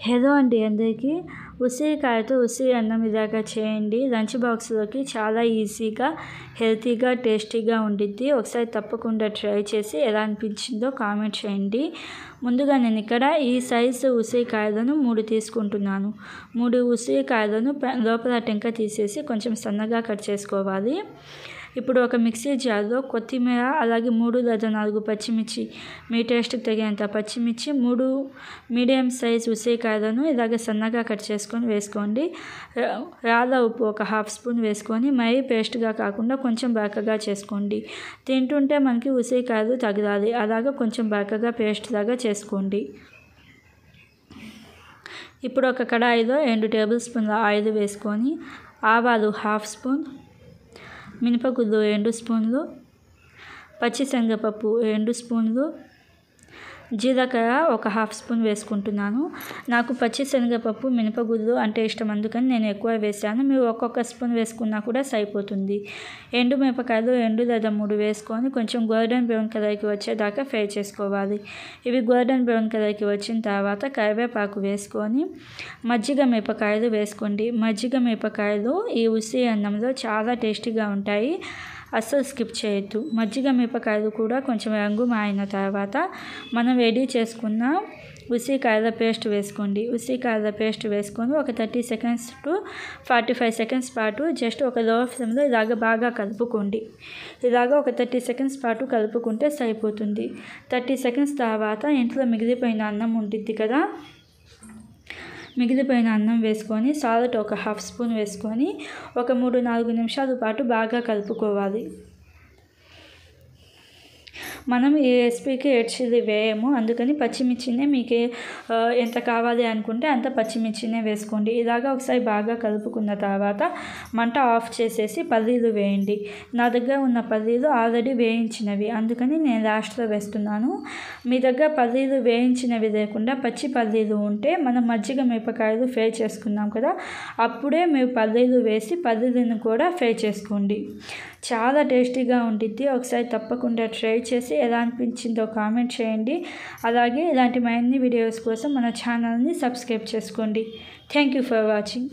Hello అండి అందరికీ. ఉసిరికాయతో ఉసిరి అన్నం ఇలాగా చేయండి. లంచ్ బాక్స్లోకి చాలా ఈజీగా, హెల్తీగా, టేస్టీగా ఉండిద్ది. ఒకసారి తప్పకుండా ట్రై చేసి ఎలా అనిపించిందో కామెంట్ చేయండి. ముందుగా నేను ఇక్కడ ఈ సైజు ఉసిరికాయలను 3 తీసుకుంటున్నాను. 3 ఉసిరికాయలను లోపల టెంక తీసేసి కొంచెం సన్నగా కట్ చేసుకోవాలి. ఇప్పుడు ఒక మిక్సీ జార్లో కొత్తిమీర, అలాగే 3 లేదా 4 పచ్చిమిర్చి, మీ టేస్ట్కి తగినంత పచ్చిమిర్చి, 3 మీడియం సైజ్ ఉసిరికాయలను ఇలాగ సన్నగా కట్ చేసుకొని వేసుకోండి. రాళ్ళ ఉప్పు ఒక 1/2 స్పూన్ వేసుకొని మరీ పేస్ట్గా కాకుండా కొంచెం బరకగా చేసుకోండి. తింటుంటే మనకి ఉసిరికాయలు తగలాలి, అలాగా కొంచెం బరకగా పేస్ట్ లాగా చేసుకోండి. ఇప్పుడు ఒక కడాయిలో 2 టేబుల్ స్పూన్ల ఆయిల్ వేసుకొని ఆవాలు 1/2 స్పూన్, మినపగుళ్ళు 2 స్పూన్లు, పచ్చిశనగపప్పు 2 స్పూన్లు, జీలకర్ర ఒక 1/2 స్పూన్ వేసుకుంటున్నాను. నాకు పచ్చిశనగపప్పు, మినపగుళ్ళు అంటే ఇష్టం, అందుకని నేను ఎక్కువ వేసాను. మీరు ఒక్కొక్క స్పూన్ వేసుకున్నా కూడా సరిపోతుంది. ఎండుమిరపకాయలు 2 లేదా 3 వేసుకొని కొంచెం గోల్డెన్ బ్రౌన్ కలర్కి వచ్చేదాకా ఫ్రై చేసుకోవాలి. ఇవి గోల్డెన్ బ్రౌన్ కలర్కి వచ్చిన తర్వాత కరివేపాకు వేసుకొని మజ్జిగ మిరపకాయలు వేసుకోండి. మజ్జిగ మిరపకాయలు ఈ ఉసిరి అన్నంలో చాలా టేస్టీగా ఉంటాయి, అస్సలు స్కిప్ చేయొద్దు. మజ్జిగ మిరపకాయలు కూడా కొంచెం రంగు మారిన తర్వాత మనం రెడీ చేసుకున్న ఉసిరికాయల పేస్ట్ వేసుకోండి. ఉసిరికాయల పేస్ట్ వేసుకొని ఒక 30 సెకండ్స్ టు 45 సెకండ్స్ పాటు జస్ట్ ఒక లో ఫ్లేమ్లో ఇలాగ బాగా కలుపుకోండి. ఇలాగ ఒక 30 సెకండ్స్ పాటు కలుపుకుంటే సరిపోతుంది. 30 సెకండ్స్ తర్వాత ఇంట్లో మిగిలిపోయిన అన్నం ఉంటుంది కదా, మిగిలిపోయిన అన్నం వేసుకొని సాల్ట్ ఒక 1/2 స్పూన్ వేసుకొని ఒక 3-4 నిమిషాల పాటు బాగా కలుపుకోవాలి. మనం ఈ రెసిపీకి రెడ్ చిల్లీ వేయము, అందుకని పచ్చిమిర్చినే మీకు ఎంత కావాలి అనుకుంటే అంత పచ్చిమిర్చినే వేసుకోండి. ఇలాగా ఒకసారి బాగా కలుపుకున్న తర్వాత మంట ఆఫ్ చేసేసి పల్లీలు వేయండి. నా దగ్గర ఉన్న పల్లీలు ఆల్రెడీ వేయించినవి, అందుకని నేను లాస్ట్లో వేస్తున్నాను. మీ దగ్గర పల్లీలు వేయించినవి లేకుండా పచ్చి పల్లీలు ఉంటే మనం మజ్జిగ మిరపకాయలు ఫ్రై చేసుకున్నాం కదా, అప్పుడే మీరు పల్లీలు వేసి పల్లీలను కూడా ఫ్రై చేసుకోండి. చాలా టేస్టీగా ఉంటుంది. ఒకసారి తప్పకుండా ట్రై చేసి ఎలా అనిపించిందో కామెంట్ చేయండి. అలాగే ఇలాంటి మరిన్ని వీడియోస్ కోసం మన ఛానల్ని సబ్స్క్రైబ్ చేసుకోండి. Thank you for watching.